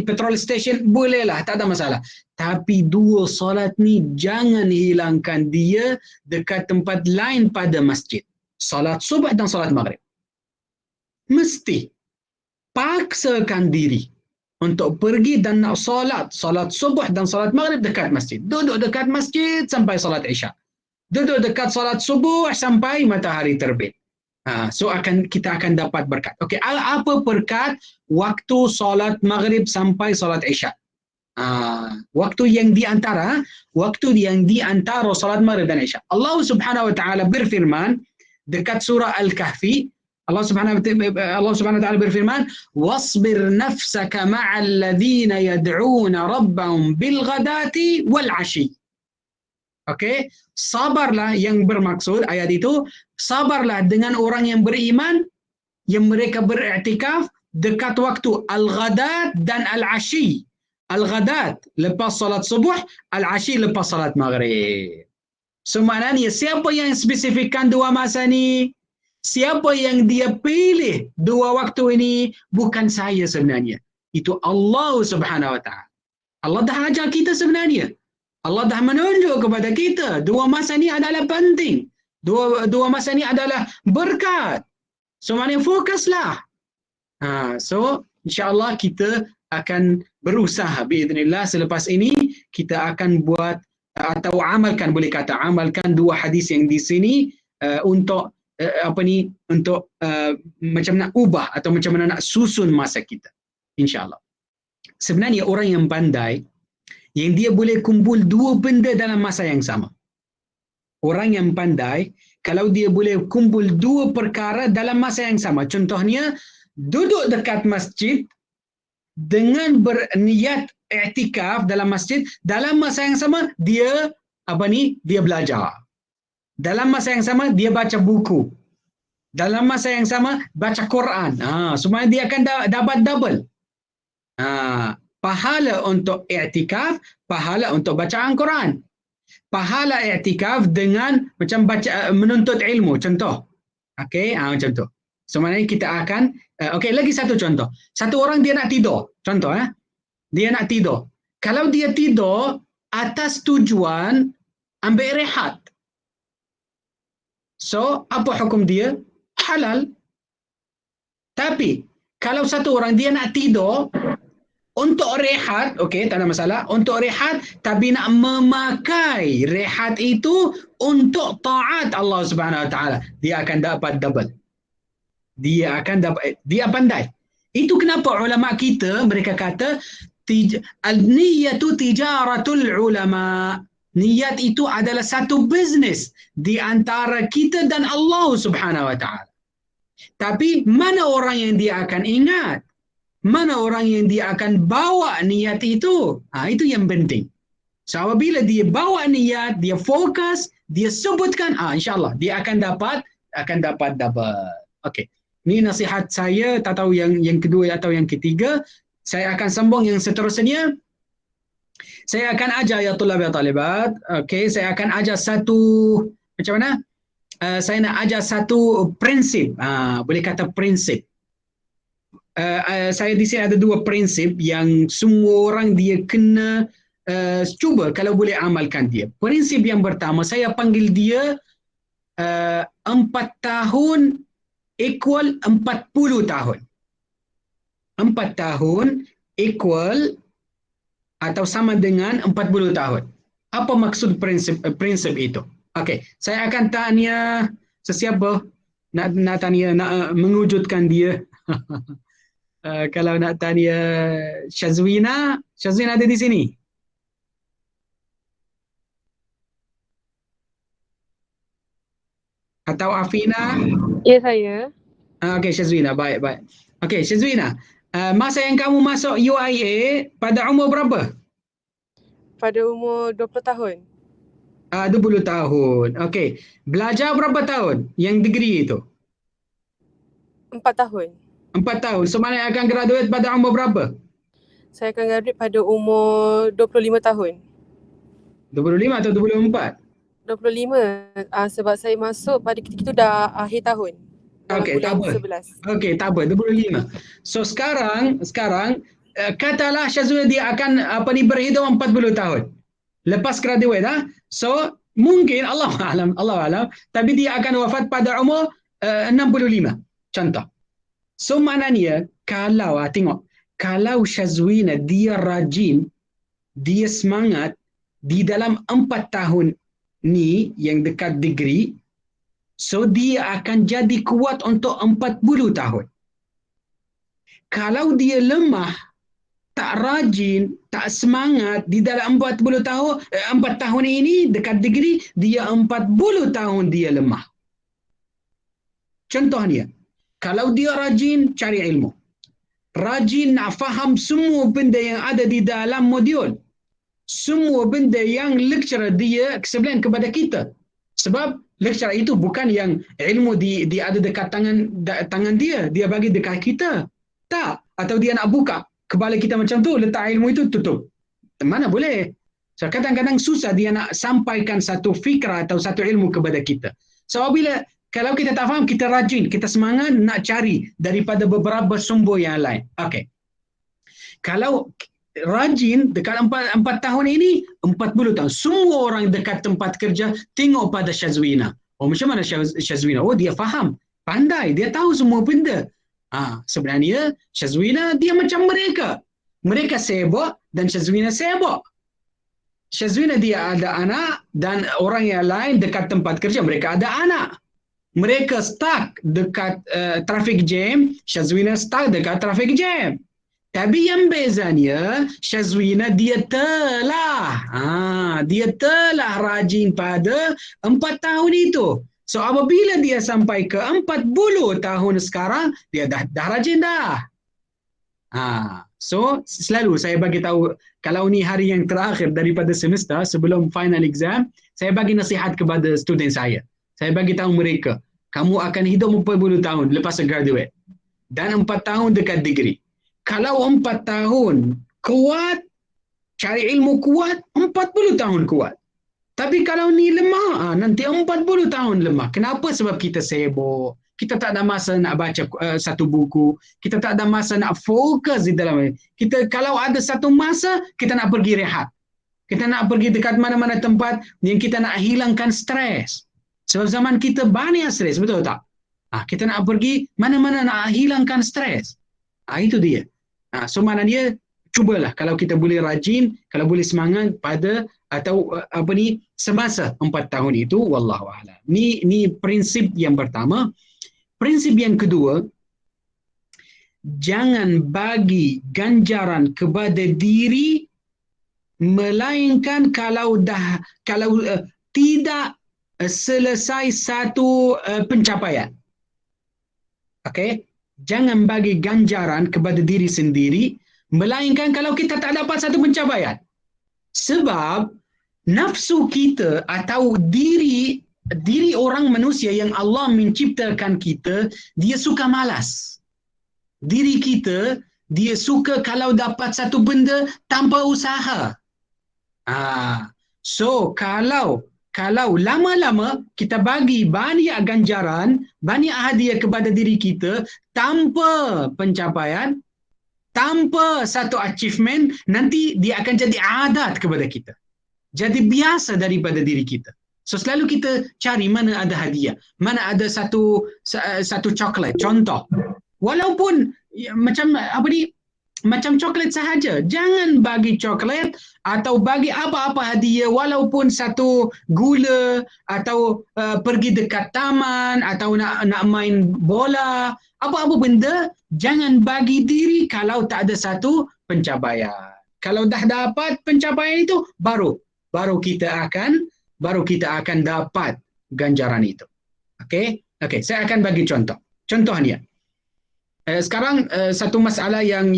petrol station, bolehlah, tak ada masalah. Tapi dua salat ni jangan hilangkan dia dekat tempat lain pada masjid. Salat subuh dan salat maghrib. Mesti paksakan diri untuk pergi dan nak salat subuh dan salat maghrib dekat masjid. Duduk dekat masjid sampai salat isyak. Duduk dekat salat subuh sampai matahari terbit. So kita akan dapat berkat. Okey, apa berkat waktu salat maghrib sampai salat isyak? Waktu yang di antara salat maghrib dan isyak. Allah Subhanahu wa taala berfirman dekat surah Al-Kahfi, Allah Subhanahu wa taala berfirman, "Wasbir nafsaka ma'al ladzina yad'una rabbahum bil ghadati wal 'ashi." Okey, sabarlah, yang bermaksud ayat itu, sabarlah dengan orang yang beriman yang mereka beriktikaf dekat waktu al-ghadat dan al-ashi. Al-ghadat lepas salat subuh, al-ashi lepas salat maghrib. So maknanya siapa yang spesifikkan dua masa ni, siapa yang dia pilih dua waktu ini, bukan saya sebenarnya. Itu Allah Subhanahu wa taala. Allah dah ajar kita sebenarnya. Allah dah menunjuk kepada kita dua masa ni adalah penting. Dua masa ni adalah berkat. So maknanya fokuslah. So insya-Allah kita akan berusaha biiznillah selepas ini kita akan buat atau amalkan dua hadis yang di sini untuk untuk macam nak ubah atau macam mana nak susun masa kita, insya-Allah. Sebenarnya orang yang pandai yang dia boleh kumpul dua benda dalam masa yang sama. Orang yang pandai kalau dia boleh kumpul dua perkara dalam masa yang sama. Contohnya duduk dekat masjid dengan berniat i'tikaf dalam masjid, dalam masa yang sama dia dia belajar. Dalam masa yang sama dia baca buku. Dalam masa yang sama baca Quran. Semua dia akan dapat double. Pahala untuk i'tikaf, pahala untuk bacaan Quran. Pahala i'tikaf dengan macam baca menuntut ilmu, contoh. Okey, macam tu. Sebenarnya kita akan okey, lagi satu contoh. Satu orang dia nak tidur, contoh dia nak tidur. Kalau dia tidur atas tujuan ambil rehat. So, apa hukum dia? Halal. Tapi kalau satu orang dia nak tidur untuk rehat, okey, tak ada masalah. Untuk rehat, tapi nak memakai rehat itu untuk taat Allah Subhanahu Wa Taala, dia akan dapat double. Dia pandai. Itu kenapa ulama kita mereka kata al-niyatu tijaratul ulama. Niat itu adalah satu bisnes di antara kita dan Allah Subhanahu Wa Taala. Tapi mana orang yang dia akan ingat? Mana orang yang dia akan bawa niat itu? Itu yang penting. So apabila dia bawa niat, dia fokus, dia sebutkan, insya-Allah dia akan dapat double. Okey. Ini nasihat saya, tak tahu yang kedua atau yang ketiga. Saya akan sambung yang seterusnya. Saya akan ajar ya tulab ya talibat. Okey, saya akan ajar satu macam mana? Saya nak ajar satu prinsip. Boleh kata prinsip. Saya di sini ada dua prinsip yang semua orang dia kena cuba kalau boleh amalkan dia. Prinsip yang pertama, saya panggil dia 4 tahun equal 40 tahun. 4 tahun equal atau sama dengan 40 tahun. Apa maksud prinsip itu? Okey, saya akan tanya sesiapa nak tanya, nak mengujudkan dia. Kalau nak tanya Syazwina ada di sini. Atau Afina? Ya, saya. Okey, Syazwina, baik. Okey, Syazwina, masa yang kamu masuk UIA pada umur berapa? Pada umur 20 tahun. 20 tahun. Okey. Belajar berapa tahun yang degree itu? 4 tahun. 4 tahun. So mana akan graduate pada umur berapa? Saya akan graduate pada umur 25 tahun. 25 atau 24? 25. Sebab saya masuk pada ketika itu dah akhir tahun. dalam Okey, tak bulan apa. 11. Okey, tak apa, 25. So sekarang katalah Syazwan dia akan berhidup 40 tahun. Lepas graduate So mungkin Allah alam, tapi dia akan wafat pada umur 65. Contoh. So maknanya kalau tengok, kalau Syazwina dia rajin, dia semangat di dalam 4 tahun ni yang dekat degree, so dia akan jadi kuat untuk 40 tahun. Kalau dia lemah, tak rajin, tak semangat di dalam 40 tahun, 4 tahun ini dekat degree, dia 40 tahun dia lemah. Contohnya, kalau dia rajin cari ilmu, rajin nak faham semua benda yang ada di dalam modul, semua benda yang lecturer dia explain kepada kita. Sebab lecturer itu bukan yang ilmu di ada dekat tangan dia bagi dekat kita. Tak. Atau dia nak buka kepala kita macam tu, letak ilmu itu tutup. Mana boleh. So kadang-kadang susah dia nak sampaikan satu fikrah atau satu ilmu kepada kita. So kalau kita tak faham, kita rajin, kita semangat nak cari daripada beberapa sumber yang lain. Okey. Kalau rajin dekat 4 tahun ini, 40 tahun. Semua orang dekat tempat kerja tengok pada Syazwina. Oh, macam mana Syazwina? Oh, dia faham. Pandai. Dia tahu semua benda. Sebenarnya Syazwina dia macam mereka. Mereka sibuk dan Syazwina sibuk. Syazwina dia ada anak dan orang yang lain dekat tempat kerja mereka ada anak. Mereka stuck dekat traffic jam, Syazwina stuck dekat traffic jam. Tapi yang bezanya, Syazwina dia telah rajin pada 4 tahun itu. So apabila dia sampai ke 40 tahun sekarang, dia dah rajin dah. So selalu saya bagi tahu, kalau ni hari yang terakhir daripada semester sebelum final exam, saya bagi nasihat kepada student saya. Saya bagi tahu mereka, kamu akan hidup 40 tahun lepas graduate. Dan 4 tahun dekat degree. Kalau 4 tahun kuat, cari ilmu kuat, 40 tahun kuat. Tapi kalau ni lemah, nanti 40 tahun lemah. Kenapa? Sebab kita sibuk. Kita tak ada masa nak baca satu buku. Kita tak ada masa nak fokus di dalam. Kalau ada satu masa, kita nak pergi rehat. Kita nak pergi dekat mana-mana tempat yang kita nak hilangkan stres. Sebab zaman kita banyak stres, betul tak? Kita nak pergi mana-mana nak hilangkan stres. Itu dia. So maknanya cubalah kalau kita boleh rajin, kalau boleh semangat pada atau semasa 4 tahun itu, wallahu a'lam. Ni prinsip yang pertama. Prinsip yang kedua, jangan bagi ganjaran kepada diri melainkan kalau tidak selesai satu pencapaian. Okey? Jangan bagi ganjaran kepada diri sendiri melainkan kalau kita tak dapat satu pencapaian. Sebab nafsu kita atau diri orang manusia yang Allah menciptakan kita, dia suka malas. Diri kita, dia suka kalau dapat satu benda tanpa usaha. So kalau lama-lama kita bagi banyak ganjaran, banyak hadiah kepada diri kita tanpa pencapaian, tanpa satu achievement, nanti dia akan jadi adat kepada kita. Jadi biasa daripada diri kita. So selalu kita cari mana ada hadiah, mana ada satu coklat. Contoh, walaupun macam coklat sahaja. Jangan bagi coklat atau bagi apa-apa hadiah walaupun satu gula atau pergi dekat taman atau nak main bola, apa-apa benda, jangan bagi diri kalau tak ada satu pencapaian. Kalau dah dapat pencapaian itu, baru kita akan dapat ganjaran itu. Okey, saya akan bagi contoh. Contohnya, sekarang satu masalah yang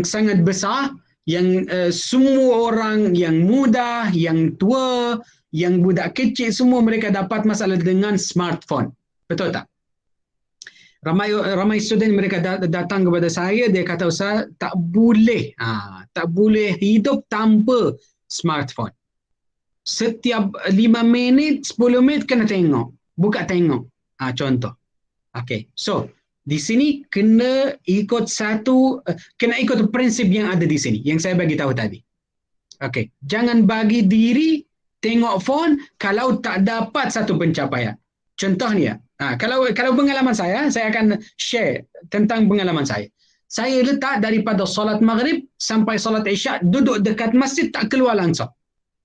sangat besar yang semua orang yang muda, yang tua, yang budak kecil semua mereka dapat masalah dengan smartphone. Betul tak? Ramai student mereka datang kepada saya, dia kata Ustaz tak boleh hidup tanpa smartphone. Setiap 5 minit, 10 minit kena tengok. Buka tengok. Contoh. Okay, so di sini kena ikut kena ikut prinsip yang ada di sini, yang saya bagi tahu tadi. Okay, jangan bagi diri tengok phone kalau tak dapat satu pencapaian. Contohnya, kalau pengalaman saya akan share tentang pengalaman saya. Saya letak daripada solat maghrib sampai solat isyak duduk dekat masjid tak keluar langsung.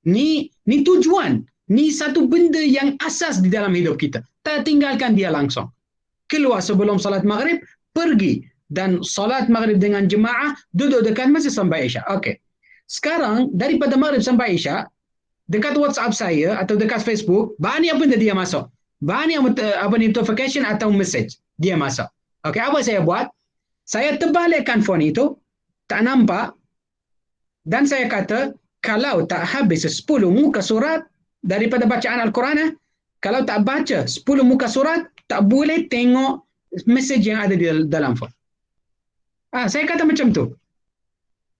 Ni tujuan. Ni satu benda yang asas di dalam hidup kita. Tak tinggalkan dia langsung. Keluar sebelum solat maghrib, pergi dan solat maghrib dengan jemaah, duduk dekat masjid sampai isyak. Okey. Sekarang daripada maghrib sampai isyak, dekat WhatsApp saya atau dekat Facebook, banyak benda dia masuk. Banyak notification atau message dia masuk. Okey, apa saya buat? Saya terbalikkan phone itu, tak nampak, dan saya kata, kalau tak habis 10 muka surat daripada bacaan Al-Quran, kalau tak baca 10 muka surat, tak boleh tengok message yang ada di dalam phone. Saya kata macam tu.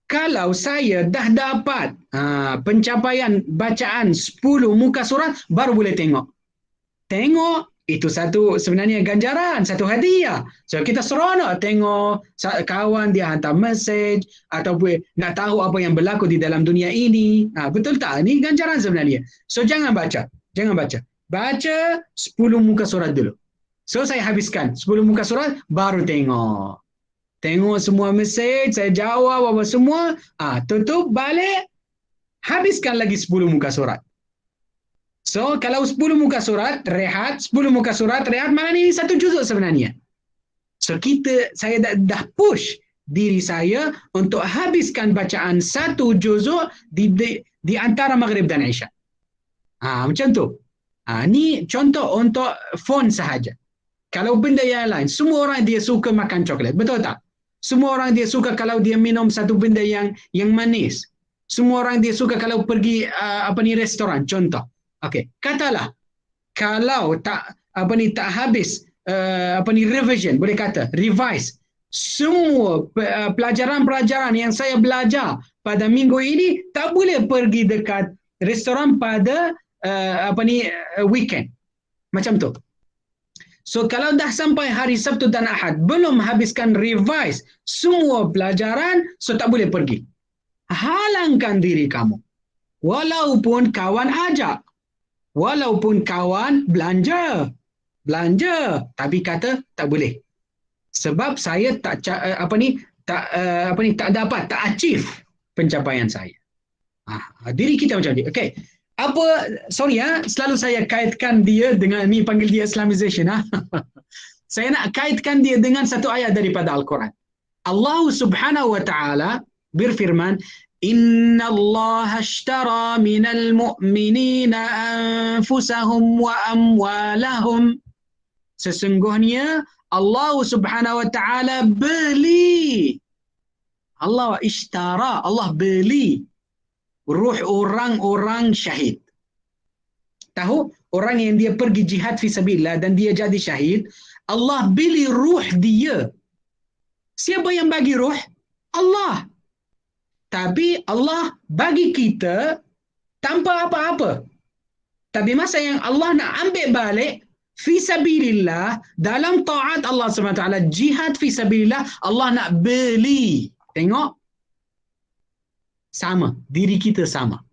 Kalau saya dah dapat pencapaian bacaan 10 muka surat, baru boleh tengok. Tengok, itu satu sebenarnya ganjaran, satu hadiah. So kita seronok tengok kawan dia hantar message ataupun nak tahu apa yang berlaku di dalam dunia ini. Betul tak? Ini ganjaran sebenarnya. So jangan baca. Baca 10 muka surat dulu. So saya habiskan 10 muka surat, baru tengok. Tengok semua message, saya jawab apa semua, tutup, balik, habiskan lagi 10 muka surat. So, kalau 10 muka surat, rehat, 10 muka surat, rehat, malah ini satu juzuk sebenarnya. So, saya dah push diri saya untuk habiskan bacaan satu juzuk di antara maghrib dan isyak. Macam tu. Ni contoh untuk phone sahaja. Kalau benda yang lain, semua orang dia suka makan coklat, betul tak? Semua orang dia suka kalau dia minum satu benda yang manis. Semua orang dia suka kalau pergi restoran, contoh. Okey, katalah kalau tak habis revision, boleh kata revise semua pelajaran-pelajaran yang saya belajar pada minggu ini, tak boleh pergi dekat restoran pada weekend. Macam tu. So kalau dah sampai hari Sabtu dan Ahad belum habiskan revise semua pelajaran, so tak boleh pergi. Halangkan diri kamu. Walaupun kawan ajak, walaupun kawan belanja, tapi kata tak boleh. Sebab saya tak dapat, tak achieve pencapaian saya. Diri kita macam ni. Okey. Selalu saya kaitkan dia dengan, ni panggil dia Islamization. Saya nak kaitkan dia dengan satu ayat daripada Al-Quran. Allah Subhanahu wa taala berfirman, "Inna Allah ashtara minal mu'minina anfusahum wa amwalahum." Sesungguhnya Allah Subhanahu wa taala beli. Allah ishtara, Allah beli ruh orang-orang syahid. Tahu? Orang yang dia pergi jihad fi sabilillah dan dia jadi syahid, Allah beli ruh dia. Siapa yang bagi ruh? Allah. Tapi Allah bagi kita tanpa apa-apa. Tapi masa yang Allah nak ambil balik fi sabilillah, dalam taat Allah SWT, jihad fi sabilillah, Allah nak beli. Tengok. Sama, diri kita sama.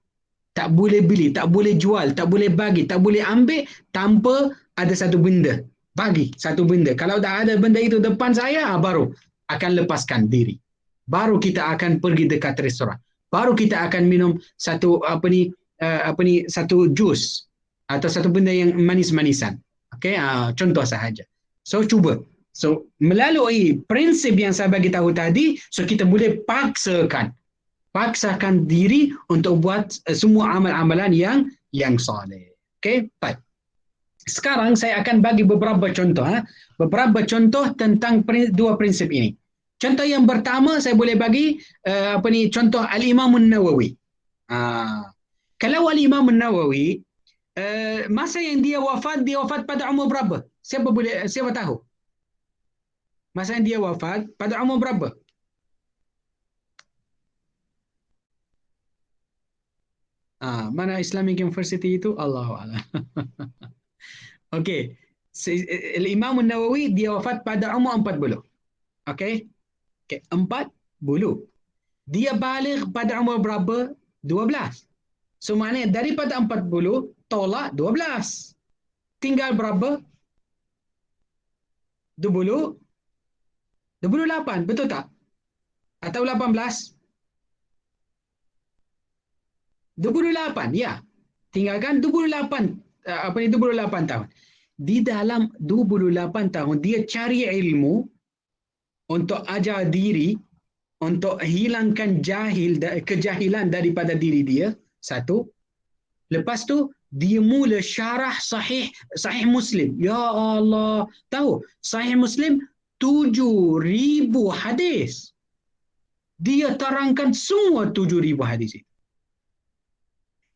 Tak boleh beli, tak boleh jual, tak boleh bagi, tak boleh ambil tanpa ada satu benda. Bagi satu benda. Kalau dah ada benda itu depan saya, baru akan lepaskan diri. Baru kita akan pergi dekat restoran. Baru kita akan minum satu satu jus atau satu benda yang manis-manisan. Okey, contoh sahaja. So cuba. So melalui prinsip yang saya bagi tahu tadi, so kita boleh paksakan diri untuk buat semua amal-amalan yang soleh. Okey, baik. Sekarang saya akan bagi beberapa contoh, beberapa contoh tentang dua prinsip ini. Contoh yang pertama saya boleh bagi contoh Al-Imam An-Nawawi. Kalau Al-Imam An-Nawawi masa yang dia wafat pada umur berapa? Siapa tahu? Masa yang dia wafat pada umur berapa? Mana Islamic University itu? Allahu a'lam. Okey. Imam Nawawi dia wafat pada umur 40. Okey. Okey, 40. Dia balik pada umur berapa? 12. So maknanya daripada 40 tolak 12. Tinggal berapa? 28, betul tak? Atau 18? 28, ya. Tinggalkan 28, 28 tahun. Di dalam 28 tahun, dia cari ilmu untuk ajar diri, untuk hilangkan kejahilan daripada diri dia, satu. Lepas tu, dia mula syarah sahih Muslim. Ya Allah, tahu, sahih Muslim 7,000 hadis. Dia terangkan semua 7,000 hadis itu.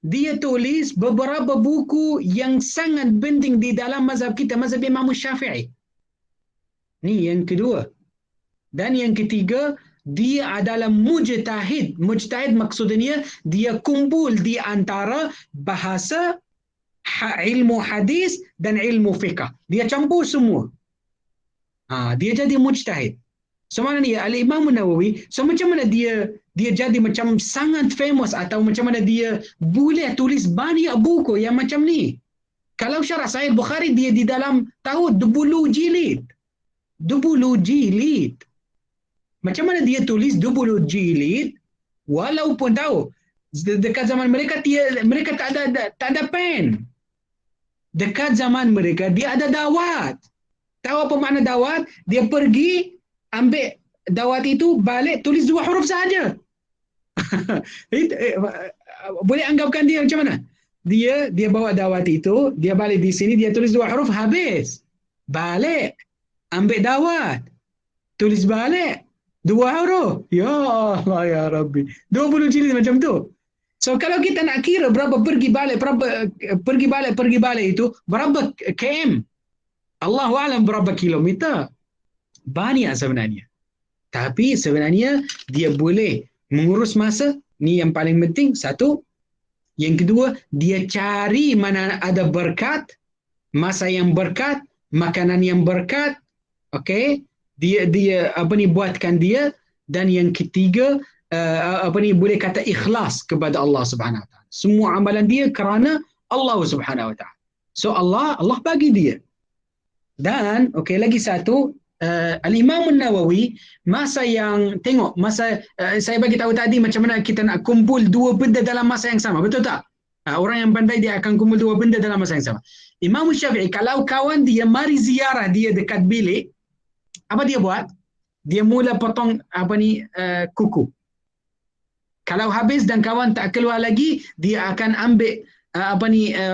Dia tulis beberapa buku yang sangat penting di dalam mazhab kita, mazhab Imam Syafi'i. Ni yang kedua. Dan yang ketiga, dia adalah mujtahid. Mujtahid maksudnya dia kumpul di antara bahasa, ilmu hadis dan ilmu fiqh. Dia campur semua. Dia jadi mujtahid. So mana ni Al-Imam Nawawi, so macam mana dia jadi macam sangat famous atau macam mana dia boleh tulis banyak buku yang macam ni? Kalau syarah Sahih Bukhari dia di dalam tahu 20 jilid. 20 jilid. Macam mana dia tulis 20 jilid walaupun tahu dekat zaman mereka tak ada pen. Dekat zaman mereka dia ada dawat. Tahu apa makna dawat? Dia pergi ambil dawat itu, balik tulis 2 huruf saja. Boleh anggapkan dia macam mana? Dia bawa dawat itu, dia balik di sini, dia tulis 2 huruf, habis. Balik, ambil dawat, tulis balik 2 huruf. Ya Allah ya Rabbi. 20 jilid macam tu. So kalau kita nak kira berapa pergi balik itu, berapa km? Allahu a'lam berapa kilometer. Banyak sebenarnya. Tapi sebenarnya dia boleh mengurus masa. Ni yang paling penting, satu. Yang kedua, dia cari mana ada berkat, masa yang berkat, makanan yang berkat. Okey? Dia buatkan dia. Dan yang ketiga, boleh kata ikhlas kepada Allah Subhanahu Wa Taala. Semua amalan dia kerana Allah Subhanahu Wa Taala. So Allah bagi dia. Dan okey, lagi satu, Al-Imam Nawawi, masa yang tengok, saya bagi tahu tadi macam mana kita nak kumpul 2 benda dalam masa yang sama, betul tak? Orang yang pandai dia akan kumpul 2 benda dalam masa yang sama. Imam Syafi'i, kalau kawan dia mari ziarah dia dekat bilik, apa dia buat? Dia mula potong kuku. Kalau habis dan kawan tak keluar lagi, dia akan ambil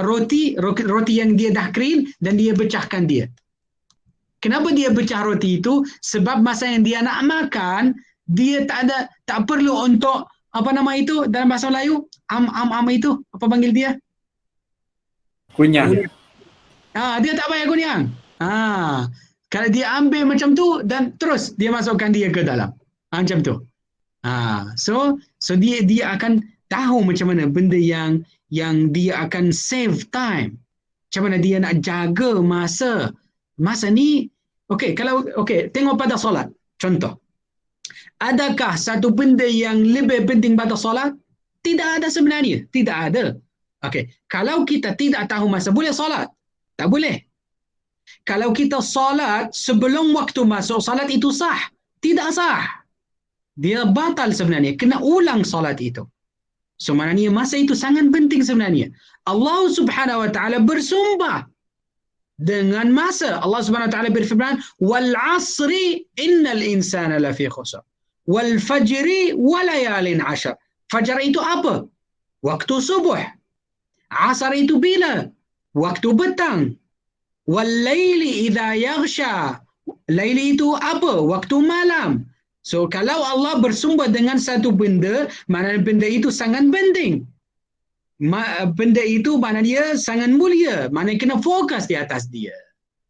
roti yang dia dah kering dan dia pecahkan dia. Kenapa dia pecah roti itu? Sebab masa yang dia nak makan, dia tak perlu untuk apa nama itu dalam bahasa Melayu? Itu apa panggil dia? Kunyang. Dia tak payah kunyang. Kalau dia ambil macam tu dan terus dia masukkan dia ke dalam. Macam tu. So dia akan tahu macam mana benda yang dia akan save time. Macam mana dia nak jaga masa. Masa ni, tengok pada solat. Contoh. Adakah satu benda yang lebih penting pada solat? Tidak ada sebenarnya. Tidak ada. Kalau kita tidak tahu masa, boleh solat? Tak boleh. Kalau kita solat sebelum waktu masuk, solat itu sah? Tidak sah. Dia batal sebenarnya. Kena ulang solat itu. So, maknanya masa itu sangat penting sebenarnya. Allah Subhanahu Wa Taala bersumpah dengan masa. Allah Subhanahu Wa Taala berfirman, "Wal 'asri innal insana lafi khusr. Wal fajri wa layalin 'ashr." Fajar itu apa? Waktu subuh. Asar itu bila? Waktu petang. Wal laili idza yaghsha. Laili itu apa? Waktu malam. So kalau Allah bersumpah dengan satu benda, maknanya benda itu sangat penting. Benda itu maknanya dia sangat mulia. Maknanya kena fokus di atas dia.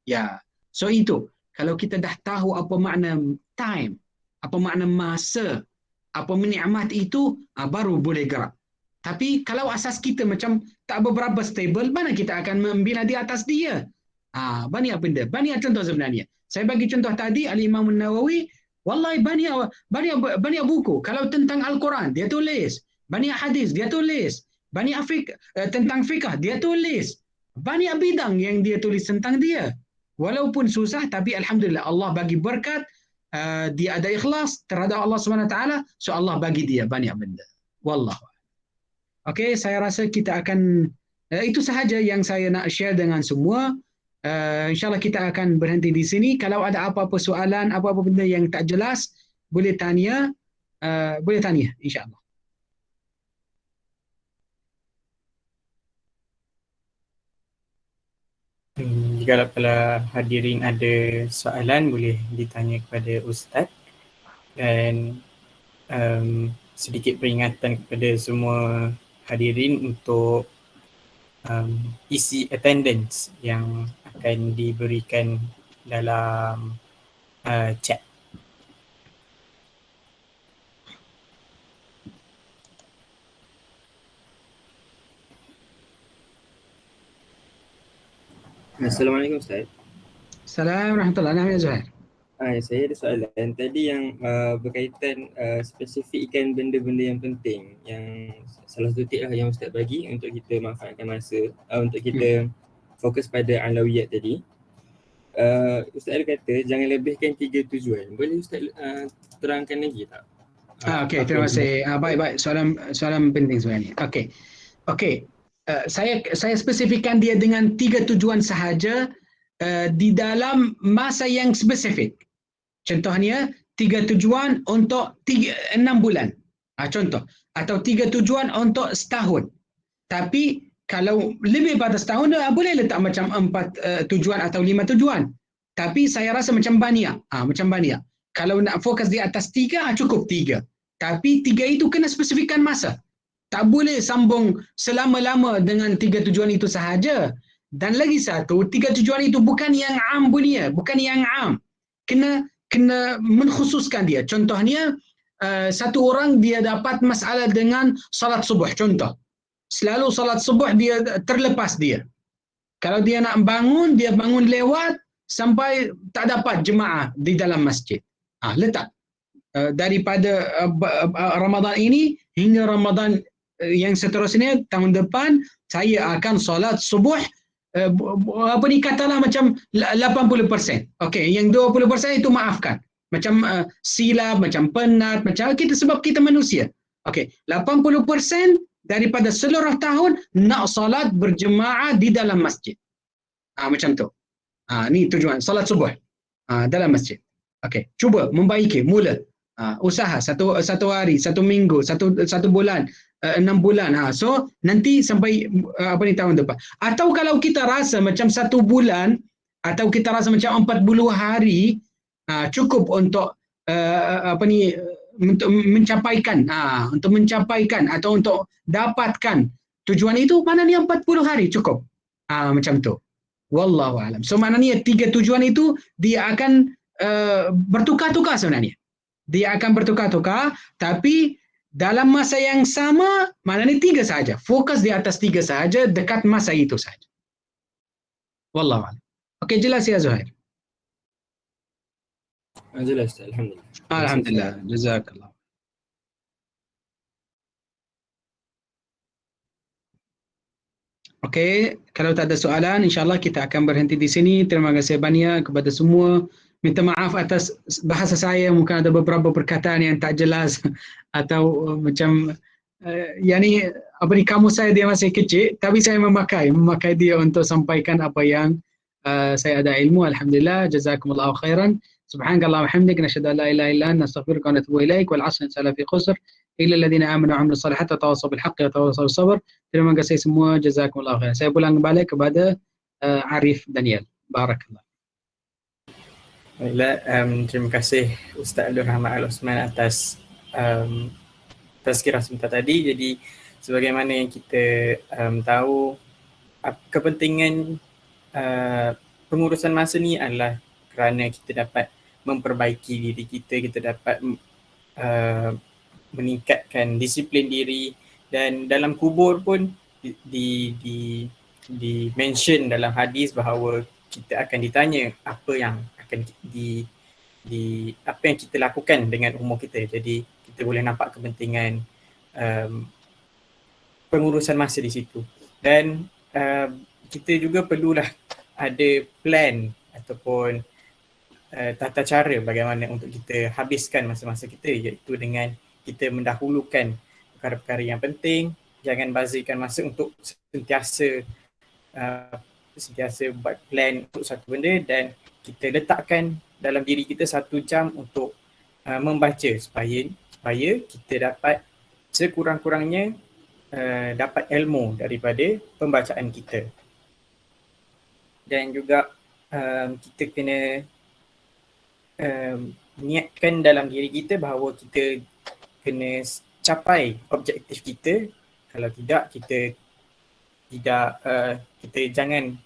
Ya. So itu. Kalau kita dah tahu apa makna time, apa makna masa, apa nikmat itu, baru boleh gerak. Tapi kalau asas kita macam tak beberapa stable, mana kita akan membina di atas dia? Banyak benda, banyak contoh sebenarnya. Saya bagi contoh tadi Al-Imam An-Nawawi, wallahi banyak buku. Kalau tentang Al-Quran dia tulis, banyak hadis dia tulis, banyak tentang fikah dia tulis. Banyak bidang yang dia tulis tentang dia. Walaupun susah tapi alhamdulillah Allah bagi berkat, dia ada ikhlas terhadap Allah SWT, so Allah bagi dia banyak benda. Wallahu. Okey, saya rasa kita akan itu sahaja yang saya nak share dengan semua. InsyaAllah kita akan berhenti di sini. Kalau ada apa-apa soalan, apa-apa benda yang tak jelas, boleh tanya insyaAllah. Jika para hadirin ada soalan, boleh ditanya kepada Ustaz. Dan sedikit peringatan kepada semua hadirin untuk isi attendance yang akan diberikan dalam chat. Assalamualaikum Ustaz. Assalamualaikum warahmatullahi wabarakatuh. Zuhair. Saya ada soalan tadi yang berkaitan spesifikkan benda-benda yang penting, yang salah satu tip lah yang Ustaz bagi untuk kita manfaatkan masa, untuk kita fokus pada alawiyat tadi. Ustaz ada kata jangan lebihkan 3 tujuan. Boleh Ustaz terangkan lagi tak? Okey, terima kasih. Baik. Soalan penting sebenarnya. Okey. Saya spesifikkan dia dengan 3 tujuan sahaja di dalam masa yang spesifik. Contohnya 3 tujuan untuk 6 bulan. Contoh. Atau 3 tujuan untuk setahun. Tapi kalau lebih pada setahun, boleh letak macam 4 tujuan atau 5 tujuan. Tapi saya rasa macam banyak. Kalau nak fokus di atas 3, cukup 3. Tapi 3 itu kena spesifikkan masa. Tak boleh sambung selama-lama dengan 3 tujuan itu sahaja. Dan lagi satu, 3 tujuan itu bukan yang am punya, bukan yang am. Kena menkhususkan dia. Contohnya, satu orang dia dapat masalah dengan salat subuh, contoh. Selalu salat subuh dia terlepas dia. Kalau dia nak bangun, dia bangun lewat sampai tak dapat jemaah di dalam masjid. Letak. Daripada Ramadan ini hingga Ramadan yang seterusnya tahun depan, saya akan solat subuh katalah macam 80%. Okey, yang 20% itu maafkan. Macam silap, macam penat, macam kita sebab kita manusia. Okey, 80% daripada seluruh tahun nak solat berjemaah di dalam masjid. Macam tu. Ni tujuan solat subuh dalam masjid. Okey, cuba membaiki mula. Usaha satu hari, 1 minggu, satu bulan, 6 bulan. So nanti sampai tahun depan. Atau kalau kita rasa macam 1 bulan atau kita rasa macam 40 hari cukup untuk untuk mencapaikan atau untuk dapatkan tujuan itu, maknanya 40 hari cukup. Macam tu. Wallahu alam. So maknanya 3 tujuan itu dia akan bertukar-tukar sebenarnya. Dia akan bertukar-tukar, tapi dalam masa yang sama, maknanya 3 sahaja. Fokus di atas 3 sahaja, dekat masa itu sahaja. Wallahu a'lam. Okey, jelas ya Zuhair? Jelas, alhamdulillah. Alhamdulillah. Jazakallah. Okey, kalau tak ada soalan, insyaAllah kita akan berhenti di sini. Terima kasih banyak kepada semua. Minta maaf atas bahasa saya, mungkin ada beberapa perkataan yang tak jelas atau macam kamus saya dia masih kecil, tapi saya memakai dia untuk sampaikan apa yang saya ada ilmu. Alhamdulillah, jazakumullahu khairan. Subhanakallah wa hamdik, nashhadu an la ilaha illa anta, nastaghfiruka wa natubu ilaik. Wal 'asr, inna fi khusr illa alladhina amanu wa 'amilus salihati wa tawassaw bil haqqi wa tawassaw bis sabr. Terima kasih semua, jazakumullahu khairan. Saya pulang balik kepada Arif Daniel. Barakallah. Baiklah, terima kasih Ustaz Abdul Rahman Al-Osman atas tazkirah sebentar tadi. Jadi sebagaimana yang kita tahu, kepentingan pengurusan masa ni adalah kerana kita dapat memperbaiki diri kita dapat meningkatkan disiplin diri, dan dalam kubur pun di mention dalam hadis bahawa kita akan ditanya apa yang akan apa yang kita lakukan dengan umur kita. Jadi kita boleh nampak kepentingan pengurusan masa di situ. Dan kita juga perlulah ada plan ataupun tata cara bagaimana untuk kita habiskan masa-masa kita, iaitu dengan kita mendahulukan perkara-perkara yang penting, jangan bazirkan masa untuk sentiasa buat plan untuk satu benda, dan kita letakkan dalam diri kita 1 jam untuk membaca supaya kita dapat sekurang-kurangnya dapat ilmu daripada pembacaan kita. Dan juga kita kena niatkan dalam diri kita bahawa kita kena capai objektif kita. Kalau tidak, kita jangan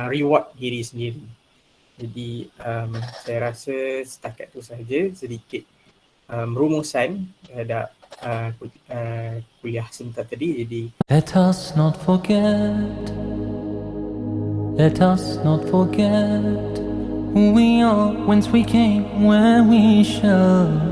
reward diri sendiri. Jadi saya rasa setakat itu sahaja sedikit rumusan terhadap kuliah sebentar tadi. Jadi Let us not forget who we are, whence we came, where we shall